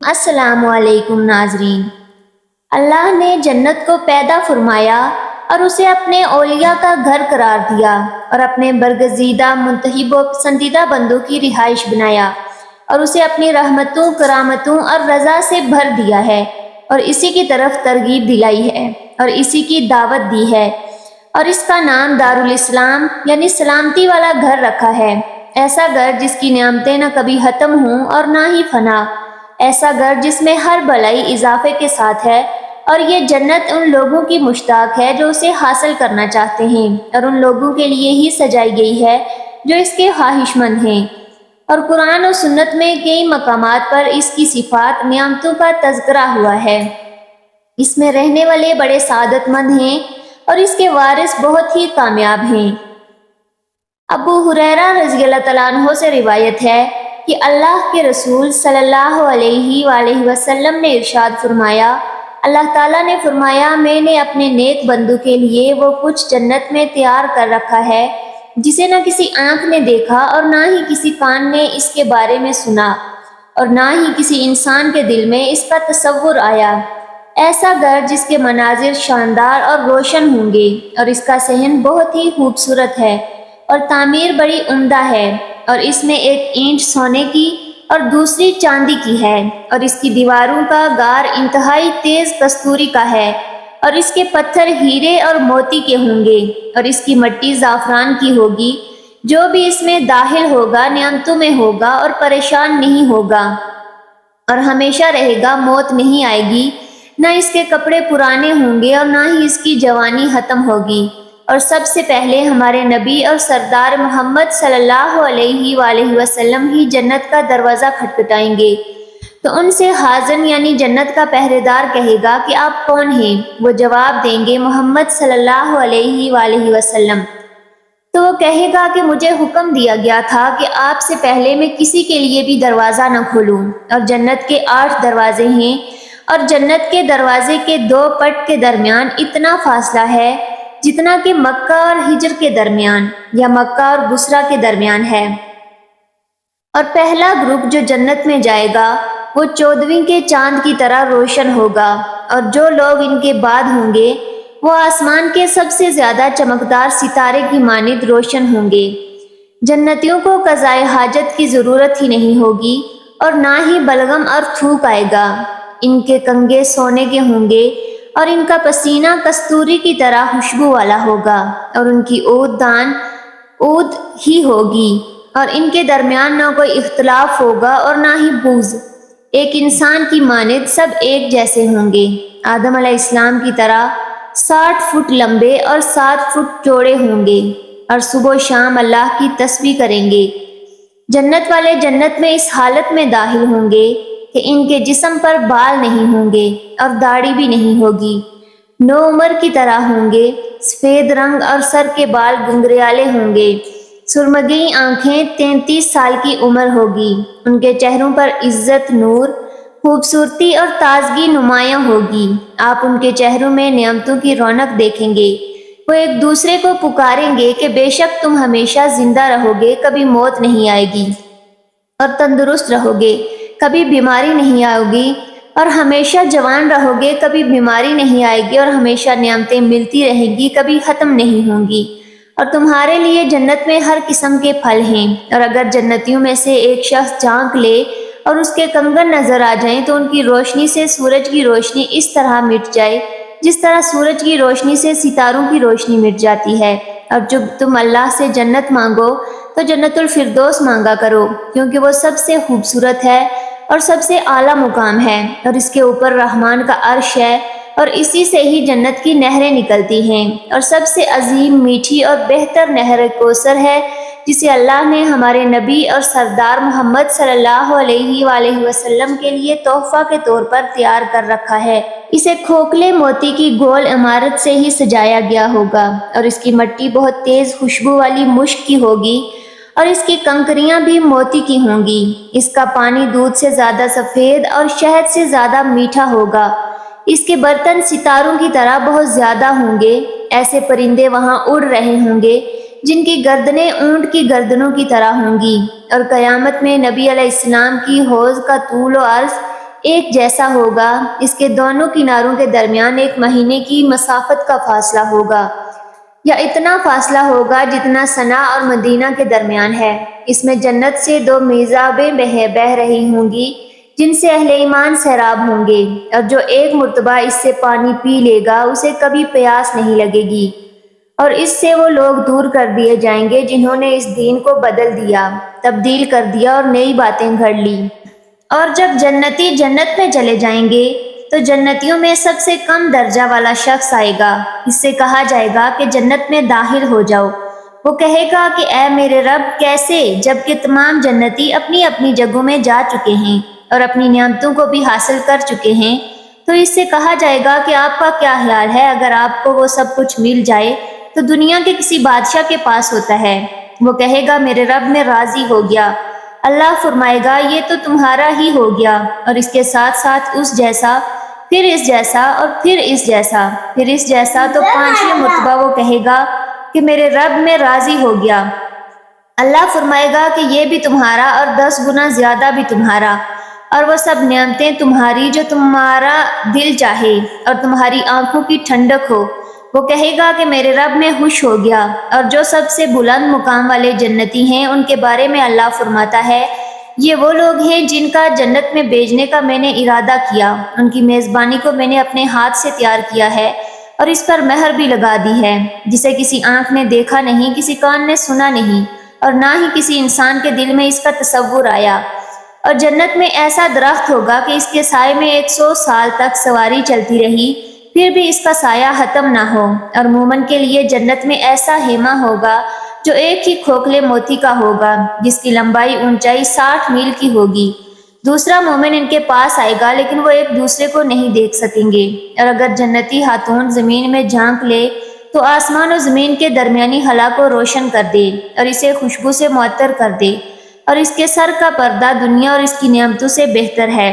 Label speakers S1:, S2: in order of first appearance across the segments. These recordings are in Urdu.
S1: السلام علیکم ناظرین۔ اللہ نے جنت کو پیدا فرمایا اور اسے اپنے اولیاء کا گھر قرار دیا اور اپنے برگزیدہ منتخب و پسندیدہ بندوں کی رہائش بنایا اور اسے اپنی رحمتوں، کرامتوں اور رضا سے بھر دیا ہے اور اسی کی طرف ترغیب دلائی ہے اور اسی کی دعوت دی ہے، اور اس کا نام دارالاسلام یعنی سلامتی والا گھر رکھا ہے۔ ایسا گھر جس کی نعمتیں نہ کبھی ختم ہوں اور نہ ہی فنا، ایسا گھر جس میں ہر بھلائی اضافے کے ساتھ ہے، اور یہ جنت ان لوگوں کی مشتاق ہے جو اسے حاصل کرنا چاہتے ہیں، اور ان لوگوں کے لیے ہی سجائی گئی ہے جو اس کے خواہش مند ہیں۔ اور قرآن و سنت میں کئی مقامات پر اس کی صفات، نعمتوں کا تذکرہ ہوا ہے۔ اس میں رہنے والے بڑے سعادت مند ہیں اور اس کے وارث بہت ہی کامیاب ہیں۔ ابو ہریرہ رضی اللہ تعالیٰ عنہ سے روایت ہے کہ اللہ کے رسول صلی اللہ علیہ وآلہ وسلم نے ارشاد فرمایا، اللہ تعالیٰ نے فرمایا، میں نے اپنے نیک بندوں کے لیے وہ کچھ جنت میں تیار کر رکھا ہے جسے نہ کسی آنکھ نے دیکھا اور نہ ہی کسی کان نے اس کے بارے میں سنا اور نہ ہی کسی انسان کے دل میں اس کا تصور آیا۔ ایسا گھر جس کے مناظر شاندار اور روشن ہوں گے، اور اس کا صحن بہت ہی خوبصورت ہے اور تعمیر بڑی عمدہ ہے، اور اس میں ایک اینٹ سونے کی اور دوسری چاندی کی ہے، اور اس کی دیواروں کا گار انتہائی تیز کستوری کا ہے، اور اس کے پتھر ہیرے اور موتی کے ہوں گے، اور اس کی مٹی زعفران کی ہوگی۔ جو بھی اس میں داخل ہوگا نعمتوں میں ہوگا اور پریشان نہیں ہوگا اور ہمیشہ رہے گا، موت نہیں آئے گی، نہ اس کے کپڑے پرانے ہوں گے اور نہ ہی اس کی جوانی ختم ہوگی۔ اور سب سے پہلے ہمارے نبی اور سردار محمد صلی اللہ علیہ وآلہ وسلم ہی جنت کا دروازہ کھٹکھٹائیں گے، تو ان سے خازن یعنی جنت کا پہرے دار کہے گا کہ آپ کون ہیں؟ وہ جواب دیں گے، محمد صلی اللہ علیہ وآلہ وسلم۔ تو وہ کہے گا کہ مجھے حکم دیا گیا تھا کہ آپ سے پہلے میں کسی کے لیے بھی دروازہ نہ کھولوں، اور جنت کے 8 دروازے ہیں، اور جنت کے دروازے کے 2 پٹ کے درمیان اتنا فاصلہ ہے جتنا کہ مکہ اور ہجر کے درمیان یا مکہ اور بصرہ کے درمیان ہے۔ اور پہلا گروپ جو جنت میں جائے گا وہ 14ویں کے چاند کی طرح روشن ہوگا، اور جو لوگ ان کے بعد ہوں گے وہ آسمان کے سب سے زیادہ چمکدار ستارے کی مانند روشن ہوں گے۔ جنتیوں کو قضائے حاجت کی ضرورت ہی نہیں ہوگی اور نہ ہی بلغم اور تھوک آئے گا۔ ان کے کنگھے سونے کے ہوں گے اور ان کا پسینہ کستوری کی طرح خوشبو والا ہوگا، اور ان کی عود دان عود ہی ہوگی، اور ان کے درمیان نہ کوئی اختلاف ہوگا اور نہ ہی بغض۔ ایک انسان کی مانند سب ایک جیسے ہوں گے، آدم علیہ السلام کی طرح 60 فٹ لمبے اور 7 فٹ چوڑے ہوں گے، اور صبح و شام اللہ کی تسبیح کریں گے۔ جنت والے جنت میں اس حالت میں داخل ہوں گے کہ ان کے جسم پر بال نہیں ہوں گے اور داڑھی بھی نہیں ہوگی، نوعمر کی طرح ہوں گے، سفید رنگ اور سر کے بال گنگریالے ہوں گے، سرمگئی آنکھیں، 33 سال کی عمر ہوگی، ان کے چہروں پر عزت، نور، خوبصورتی اور تازگی نمایاں ہوگی۔ آپ ان کے چہروں میں نعمتوں کی رونق دیکھیں گے۔ وہ ایک دوسرے کو پکاریں گے کہ بے شک تم ہمیشہ زندہ رہو گے، کبھی موت نہیں آئے گی، اور تندرست رہو گے، کبھی بیماری نہیں آئے گی، اور ہمیشہ جوان رہو گے، کبھی بیماری نہیں آئے گی، اور ہمیشہ نعمتیں ملتی رہیں گی، کبھی ختم نہیں ہوں گی۔ اور تمہارے لیے جنت میں ہر قسم کے پھل ہیں، اور اگر جنتیوں میں سے ایک شخص جھانک لے اور اس کے کنگن نظر آ جائیں تو ان کی روشنی سے سورج کی روشنی اس طرح مٹ جائے جس طرح سورج کی روشنی سے ستاروں کی روشنی مٹ جاتی ہے۔ اور جب تم اللہ سے جنت مانگو تو جنت الفردوس مانگا کرو، کیونکہ وہ سب سے خوبصورت ہے اور سب سے اعلیٰ مقام ہے، اور اس کے اوپر رحمان کا عرش ہے، اور اسی سے ہی جنت کی نہریں نکلتی ہیں، اور سب سے عظیم، میٹھی اور بہتر نہر کوثر ہے جسے اللہ نے ہمارے نبی اور سردار محمد صلی اللہ علیہ وآلہ وسلم کے لیے تحفہ کے طور پر تیار کر رکھا ہے۔ اسے کھوکھلے موتی کی گول عمارت سے ہی سجایا گیا ہوگا، اور اس کی مٹی بہت تیز خوشبو والی مشک کی ہوگی، اور اس کی کنکریاں بھی موتی کی ہوں گی۔ اس کا پانی دودھ سے زیادہ سفید اور شہد سے زیادہ میٹھا ہوگا۔ اس کے برتن ستاروں کی طرح بہت زیادہ ہوں گے۔ ایسے پرندے وہاں اڑ رہے ہوں گے جن کی گردنیں اونٹ کی گردنوں کی طرح ہوں گی، اور قیامت میں نبی علیہ السلام کی حوض کا طول و عرض ایک جیسا ہوگا، اس کے دونوں کناروں کے درمیان 1 مہینے کی مسافت کا فاصلہ ہوگا، یا اتنا فاصلہ ہوگا جتنا صنع اور مدینہ کے درمیان ہے۔ اس میں جنت سے 2 میزابیں بہہ رہی ہوں گی، جن سے اہل ایمان سیراب ہوں گے، اور جو ایک مرتبہ اس سے پانی پی لے گا اسے کبھی پیاس نہیں لگے گی، اور اس سے وہ لوگ دور کر دیے جائیں گے جنہوں نے اس دین کو بدل دیا، تبدیل کر دیا اور نئی باتیں گھڑ لی۔ اور جب جنتی جنت میں چلے جائیں گے تو جنتیوں میں سب سے کم درجہ والا شخص آئے گا، اس سے کہا جائے گا کہ جنت میں داخل ہو جاؤ۔ وہ کہے گا کہ اے میرے رب، کیسے، جبکہ تمام جنتی اپنی اپنی جگہوں میں جا چکے ہیں اور اپنی نعمتوں کو بھی حاصل کر چکے ہیں۔ تو اس سے کہا جائے گا کہ آپ کا کیا خیال ہے، اگر آپ کو وہ سب کچھ مل جائے تو دنیا کے کسی بادشاہ کے پاس ہوتا ہے؟ وہ کہے گا میرے رب میں راضی ہو گیا۔ اللہ فرمائے گا یہ تو تمہارا ہی ہو گیا، اور اس کے ساتھ ساتھ اس جیسا، پھر اس جیسا، اور پھر اس جیسا، پھر اس جیسا۔ تو 5ویں مرتبہ وہ کہے گا کہ میرے رب میں راضی ہو گیا۔ اللہ فرمائے گا کہ یہ بھی تمہارا اور 10 گنا زیادہ بھی تمہارا، اور وہ سب نعمتیں تمہاری جو تمہارا دل چاہے اور تمہاری آنکھوں کی ٹھنڈک ہو۔ وہ کہے گا کہ میرے رب میں خوش ہو گیا۔ اور جو سب سے بلند مقام والے جنتی ہیں ان کے بارے میں اللہ فرماتا ہے، یہ وہ لوگ ہیں جن کا جنت میں بھیجنے کا میں نے ارادہ کیا، ان کی میزبانی کو میں نے اپنے ہاتھ سے تیار کیا ہے اور اس پر مہر بھی لگا دی ہے، جسے کسی آنکھ نے دیکھا نہیں، کسی کان نے سنا نہیں، اور نہ ہی کسی انسان کے دل میں اس کا تصور آیا۔ اور جنت میں ایسا درخت ہوگا کہ اس کے سائے میں 100 سال تک سواری چلتی رہی، پھر بھی اس کا سایہ ختم نہ ہو۔ اور مومن کے لیے جنت میں ایسا خیمہ ہوگا جو ایک ہی کھوکھلے موتی کا ہوگا، جس کی لمبائی اونچائی 60 میل کی ہوگی۔ دوسرا مومن ان کے پاس آئے گا لیکن وہ ایک دوسرے کو نہیں دیکھ سکیں گے۔ اور اگر جنتی خاتون زمین میں جھانک لے تو آسمان و زمین کے درمیانی خلا کو روشن کر دے اور اسے خوشبو سے معطر کر دے، اور اس کے سر کا پردہ دنیا اور اس کی نعمتوں سے بہتر ہے۔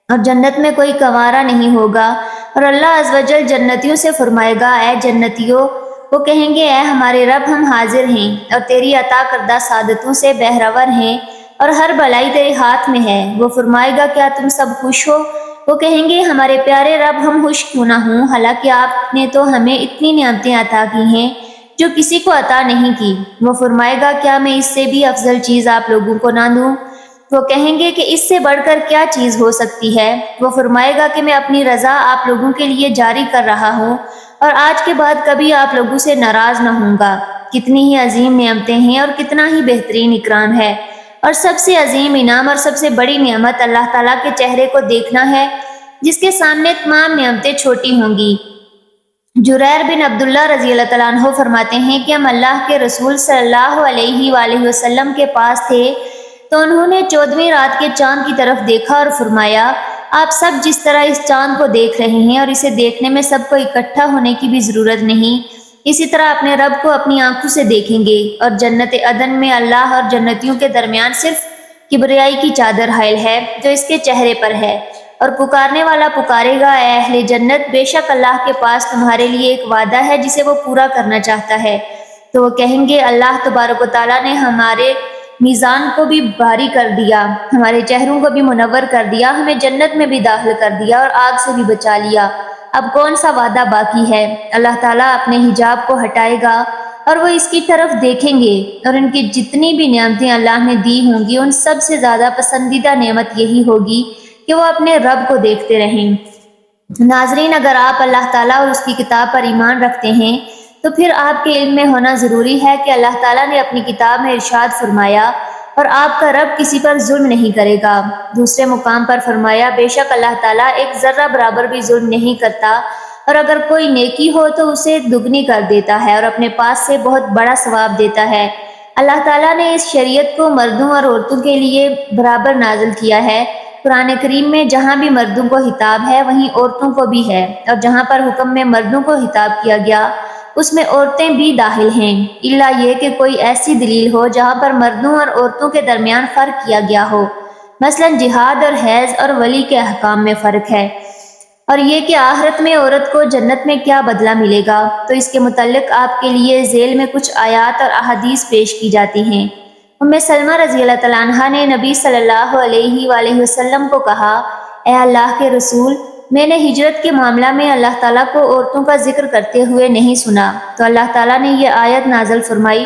S1: اور جنت میں کوئی کنوارا نہیں ہوگا۔ اور اللہ عز و جل جنتیوں سے فرمائے گا، اے جنتیوں، وہ کہیں گے اے ہمارے رب، ہم حاضر ہیں اور تیری عطا کردہ سعادتوں سے بہرور ہیں، اور ہر بھلائی تیرے ہاتھ میں ہے۔ وہ فرمائے گا کیا تم سب خوش ہو؟ وہ کہیں گے ہمارے پیارے رب، ہم خوش کیوں نہ ہوں، حالانکہ آپ نے تو ہمیں اتنی نعمتیں عطا کی ہیں جو کسی کو عطا نہیں کی۔ وہ فرمائے گا کیا میں اس سے بھی افضل چیز آپ لوگوں کو نہ دوں؟ وہ کہیں گے کہ اس سے بڑھ کر کیا چیز ہو سکتی ہے؟ وہ فرمائے گا کہ میں اپنی رضا آپ لوگوں کے لیے جاری کر رہا ہوں، اور آج کے بعد کبھی آپ لوگوں سے ناراض نہ ہوں گا۔ کتنی ہی عظیم نعمتیں ہیں اور کتنا ہی بہترین اکرام ہے، اور سب سے عظیم انعام اور سب سے بڑی نعمت اللہ تعالیٰ کے چہرے کو دیکھنا ہے، جس کے سامنے تمام نعمتیں چھوٹی ہوں گی۔ جریر بن عبداللہ رضی اللہ تعالیٰ عنہ فرماتے ہیں کہ ہم اللہ کے رسول صلی اللہ علیہ وآلہ وسلم کے پاس تھے تو انہوں نے 14ویں رات کے چاند کی طرف دیکھا اور فرمایا، آپ سب جس طرح اس چاند کو دیکھ رہے ہیں اور اسے دیکھنے میں سب کو اکٹھا ہونے کی بھی ضرورت نہیں، اسی طرح اپنے رب کو اپنی آنکھوں سے دیکھیں گے۔ اور جنت عدن میں اللہ اور جنتیوں کے درمیان صرف کبریائی کی چادر حائل ہے جو اس کے چہرے پر ہے، اور پکارنے والا پکارے گا، اے اہل جنت، بے شک اللہ کے پاس تمہارے لیے ایک وعدہ ہے جسے وہ پورا کرنا چاہتا ہے۔ تو وہ کہیں گے اللہ تبارک و تعالیٰ نے ہمارے میزان کو بھی بھاری کر دیا، ہمارے چہروں کو بھی منور کر دیا، ہمیں جنت میں بھی داخل کر دیا اور آگ سے بھی بچا لیا، اب کون سا وعدہ باقی ہے؟ اللہ تعالیٰ اپنے حجاب کو ہٹائے گا اور وہ اس کی طرف دیکھیں گے، اور ان کی جتنی بھی نعمتیں اللہ نے دی ہوں گی ان سب سے زیادہ پسندیدہ نعمت یہی ہوگی کہ وہ اپنے رب کو دیکھتے رہیں۔ ناظرین، اگر آپ اللہ تعالیٰ اور اس کی کتاب پر ایمان رکھتے ہیں تو پھر آپ کے علم میں ہونا ضروری ہے کہ اللہ تعالیٰ نے اپنی کتاب میں ارشاد فرمایا، اور آپ کا رب کسی پر ظلم نہیں کرے گا۔ دوسرے مقام پر فرمایا، بے شک اللہ تعالیٰ ایک ذرہ برابر بھی ظلم نہیں کرتا، اور اگر کوئی نیکی ہو تو اسے دگنی کر دیتا ہے اور اپنے پاس سے بہت بڑا ثواب دیتا ہے۔ اللہ تعالیٰ نے اس شریعت کو مردوں اور عورتوں کے لیے برابر نازل کیا ہے۔ قرآن کریم میں جہاں بھی مردوں کو خطاب ہے وہیں عورتوں کو بھی ہے، اور جہاں پر حکم میں مردوں کو خطاب کیا گیا اس میں عورتیں بھی داخل ہیں، الا یہ کہ کوئی ایسی دلیل ہو جہاں پر مردوں اور عورتوں کے درمیان فرق کیا گیا ہو، مثلا جہاد اور حیض اور ولی کے احکام میں فرق ہے، اور یہ کہ آخرت میں عورت کو جنت میں کیا بدلہ ملے گا، تو اس کے متعلق آپ کے لیے ذیل میں کچھ آیات اور احادیث پیش کی جاتی ہیں۔ سلمہ رضی اللہ تعالیٰ عنہ نے نبی صلی اللہ علیہ وآلہ وسلم کو کہا، اے اللہ کے رسول، میں نے ہجرت کے معاملہ میں اللہ تعالیٰ کو عورتوں کا ذکر کرتے ہوئے نہیں سنا۔ تو اللہ تعالیٰ نے یہ آیت نازل فرمائی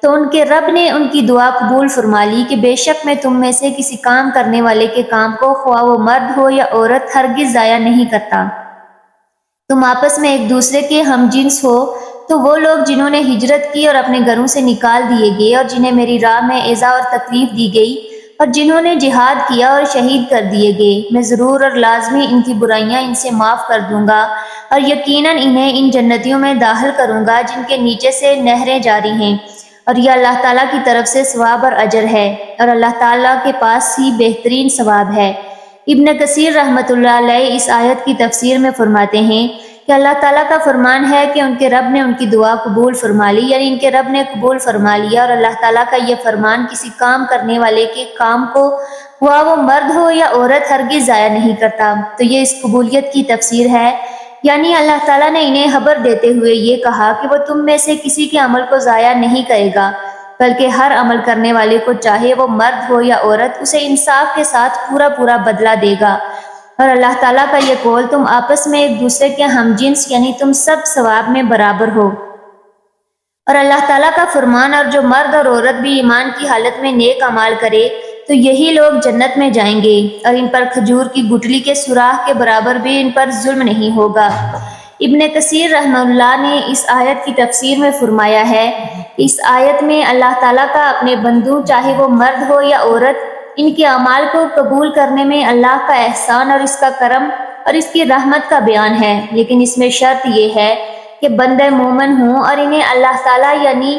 S1: تو ان کے رب نے ان کی دعا قبول فرما لی کہ بے شک میں تم میں سے کسی کام کرنے والے کے کام کو خواہ وہ مرد ہو یا عورت ہرگز ضائع نہیں کرتا۔ تم آپس میں ایک دوسرے کے ہم جنس ہو تو وہ لوگ جنہوں نے ہجرت کی اور اپنے گھروں سے نکال دیے گئے اور جنہیں میری راہ میں ایذا اور تکلیف دی گئی اور جنہوں نے جہاد کیا اور شہید کر دیے گئے، میں ضرور اور لازمی ان کی برائیاں ان سے معاف کر دوں گا اور یقیناً انہیں ان جنتیوں میں داخل کروں گا جن کے نیچے سے نہریں جاری ہیں، اور یہ اللہ تعالیٰ کی طرف سے ثواب اور اجر ہے، اور اللہ تعالیٰ کے پاس ہی بہترین ثواب ہے۔ ابن کثیر رحمۃ اللہ علیہ اس آیت کی تفسیر میں فرماتے ہیں کہ اللہ تعالیٰ کا فرمان ہے کہ ان کے رب نے ان کی دعا قبول فرما لی، یعنی ان کے رب نے قبول فرما لیا، اور اللہ تعالیٰ کا یہ فرمان کسی کام کرنے والے کے کام کو ہوا وہ مرد ہو یا عورت ہرگز ضائع نہیں کرتا۔ تو یہ اس قبولیت کی تفسیر ہے، یعنی اللہ تعالیٰ نے انہیں خبر دیتے ہوئے یہ کہا کہ وہ تم میں سے کسی کے عمل کو ضائع نہیں کرے گا، بلکہ ہر عمل کرنے والے کو چاہے وہ مرد ہو یا عورت اسے انصاف کے ساتھ پورا پورا بدلہ دے گا۔ اور اللہ تعالیٰ کا یہ قول تم آپس میں ایک دوسرے کے ہم جنس یعنی تم سب ثواب میں برابر ہو۔ اور اللہ تعالیٰ کا فرمان اور جو مرد اور عورت بھی ایمان کی حالت میں نیک اعمال کرے تو یہی لوگ جنت میں جائیں گے، اور ان پر کھجور کی گٹلی کے سوراخ کے برابر بھی ان پر ظلم نہیں ہوگا۔ ابن کثیر رحمہ اللہ نے اس آیت کی تفسیر میں فرمایا ہے، اس آیت میں اللہ تعالیٰ کا اپنے بندوں چاہے وہ مرد ہو یا عورت ان کے اعمال کو قبول کرنے میں اللہ کا احسان اور اس کا کرم اور اس کی رحمت کا بیان ہے، لیکن اس میں شرط یہ ہے کہ بندے مومن ہوں اور انہیں اللہ تعالیٰ یعنی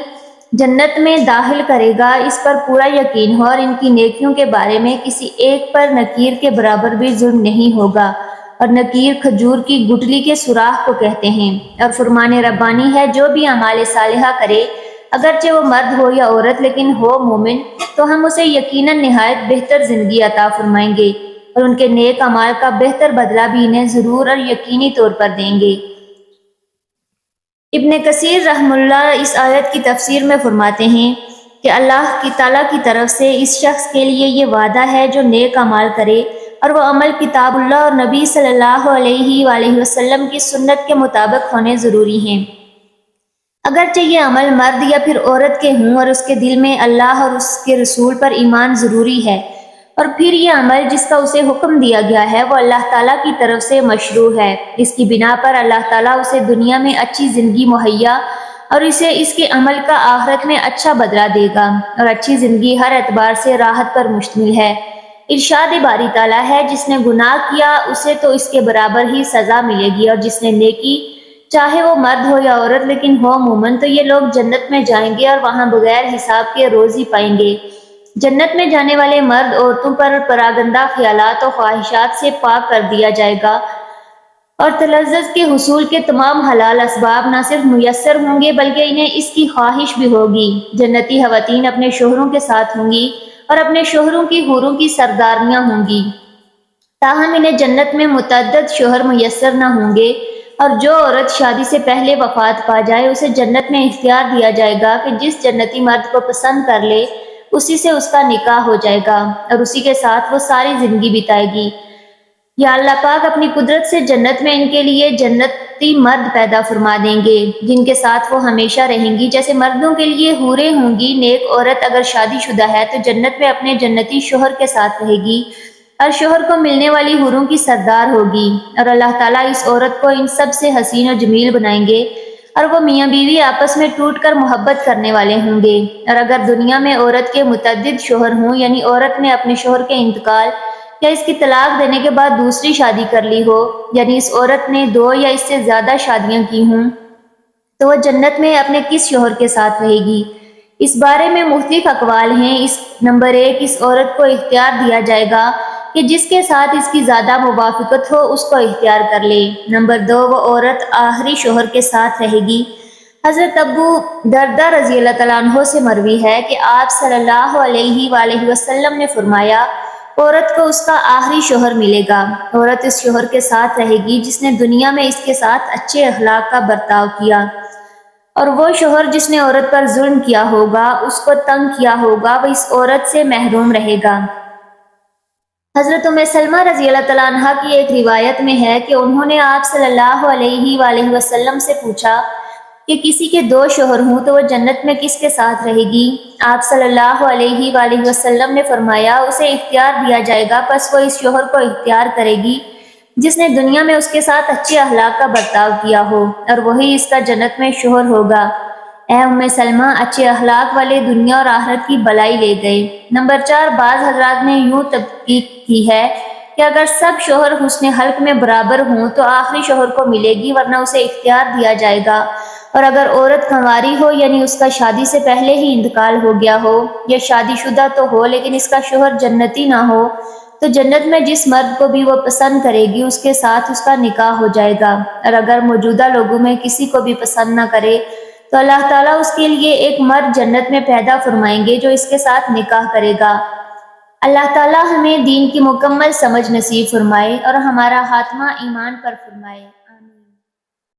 S1: جنت میں داخل کرے گا اس پر پورا یقین ہو، اور ان کی نیکیوں کے بارے میں کسی ایک پر نکیر کے برابر بھی ظلم نہیں ہوگا۔ اور نکیر کھجور کی گٹلی کے سوراخ کو کہتے ہیں، اور فرمان ربانی ہے جو بھی اعمال صالحہ کرے اگرچہ وہ مرد ہو یا عورت لیکن ہو مومن تو ہم اسے یقیناً نہایت بہتر زندگی عطا فرمائیں گے، اور ان کے نیک اعمال کا بہتر بدلہ بھی انہیں ضرور اور یقینی طور پر دیں گے۔ ابن کثیر رحمہ اللہ اس آیت کی تفسیر میں فرماتے ہیں کہ اللہ کی تعالیٰ کی طرف سے اس شخص کے لیے یہ وعدہ ہے جو نیک اعمال کرے اور وہ عمل کتاب اللہ اور نبی صلی اللہ علیہ وآلہ وسلم کی سنت کے مطابق ہونے ضروری ہیں، اگرچہ یہ عمل مرد یا پھر عورت کے ہوں، اور اس کے دل میں اللہ اور اس کے رسول پر ایمان ضروری ہے، اور پھر یہ عمل جس کا اسے حکم دیا گیا ہے وہ اللہ تعالیٰ کی طرف سے مشروع ہے، اس کی بنا پر اللہ تعالیٰ اسے دنیا میں اچھی زندگی مہیا اور اسے اس کے عمل کا آخرت میں اچھا بدلہ دے گا، اور اچھی زندگی ہر اعتبار سے راحت پر مشتمل ہے۔ ارشاد باری تعالیٰ ہے، جس نے گناہ کیا اسے تو اس کے برابر ہی سزا ملے گی، اور جس نے نیکی چاہے وہ مرد ہو یا عورت لیکن ہو مومن تو یہ لوگ جنت میں جائیں گے اور وہاں بغیر حساب کے روزی پائیں گے۔ جنت میں جانے والے مرد عورتوں پر پراگندہ خیالات و خواہشات سے پاک کر دیا جائے گا، اور تلذذ کے حصول کے تمام حلال اسباب نہ صرف میسر ہوں گے بلکہ انہیں اس کی خواہش بھی ہوگی۔ جنتی خواتین اپنے شوہروں کے ساتھ ہوں گی اور اپنے شوہروں کی حوروں کی سردارنیاں ہوں گی، تاہم انہیں جنت میں متعدد شوہر میسر نہ ہوں گے، اور جو عورت شادی سے پہلے وفات پا جائے اسے جنت میں اختیار دیا جائے گا کہ جس جنتی مرد کو پسند کر لے اسی سے اس کا نکاح ہو جائے گا اور اسی کے ساتھ وہ ساری زندگی بتائے گی۔ یا اللہ پاک اپنی قدرت سے جنت میں ان کے لیے جنتی مرد پیدا فرما دیں گے جن کے ساتھ وہ ہمیشہ رہیں گی، جیسے مردوں کے لیے حوریں ہوں گی۔ نیک عورت اگر شادی شدہ ہے تو جنت میں اپنے جنتی شوہر کے ساتھ رہے گی اور شوہر کو ملنے والی حوروں کی سردار ہوگی، اور اللہ تعالیٰ اس عورت کو ان سب سے حسین و جمیل بنائیں گے، اور وہ میاں بیوی آپس میں ٹوٹ کر محبت کرنے والے ہوں گے۔ اور اگر دنیا میں عورت کے متعدد شوہر ہوں، یعنی عورت نے اپنے شوہر کے انتقال یا اس کی طلاق دینے کے بعد دوسری شادی کر لی ہو، یعنی اس عورت نے 2 یا اس سے زیادہ شادیاں کی ہوں، تو وہ جنت میں اپنے کس شوہر کے ساتھ رہے گی؟ اس بارے میں مختلف اقوال ہیں۔ نمبر 1، اس عورت کو اختیار دیا جائے گا کہ جس کے ساتھ اس کی زیادہ موافقت ہو اس کو اختیار کر لے۔ نمبر 2، وہ عورت آخری شوہر کے ساتھ رہے گی۔ حضرت ابو دردہ رضی اللہ تعالیٰ عنہ سے مروی ہے کہ آپ صلی اللہ علیہ وآلہ وسلم نے فرمایا، عورت کو اس کا آخری شوہر ملے گا۔ عورت اس شوہر کے ساتھ رہے گی جس نے دنیا میں اس کے ساتھ اچھے اخلاق کا برتاؤ کیا، اور وہ شوہر جس نے عورت پر ظلم کیا ہوگا، اس کو تنگ کیا ہوگا، وہ اس عورت سے محروم رہے گا۔ حضرت سلمہ رضی اللہ تعالیٰ عنہ کی ایک روایت میں ہے کہ انہوں نے آپ صلی اللہ علیہ وآلہ وسلم سے پوچھا کہ کسی کے دو شوہر ہوں تو وہ جنت میں کس کے ساتھ رہے گی؟ آپ صلی اللہ علیہ وآلہ وسلم نے فرمایا اسے اختیار دیا جائے گا، پس وہ اس شوہر کو اختیار کرے گی جس نے دنیا میں اس کے ساتھ اچھے اخلاق کا برتاؤ کیا ہو، اور وہی اس کا جنت میں شوہر ہوگا۔ اے سلمہ، اچھے اخلاق والے دنیا اور آخرت کی بلائی لے گئے۔ نمبر 4، بعض حضرات نے یوں تحقیق کی ہے کہ اگر سب شوہر حسن حلق میں برابر ہوں تو آخری شوہر کو ملے گی، ورنہ اسے اختیار دیا جائے گا، اور اگر عورت کنواری ہو یعنی اس کا شادی سے پہلے ہی انتقال ہو گیا ہو، یا شادی شدہ تو ہو لیکن اس کا شوہر جنتی نہ ہو، تو جنت میں جس مرد کو بھی وہ پسند کرے گی اس کے ساتھ اس کا نکاح ہو جائے گا، اور اگر موجودہ لوگوں میں کسی کو بھی پسند نہ کرے تو اللہ تعالیٰ اس کے لیے ایک مرد جنت میں پیدا فرمائیں گے جو اس کے ساتھ نکاح کرے گا۔ اللہ تعالیٰ ہمیں دین کی مکمل سمجھ نصیب فرمائے اور ہمارا خاتمہ ایمان پر فرمائے۔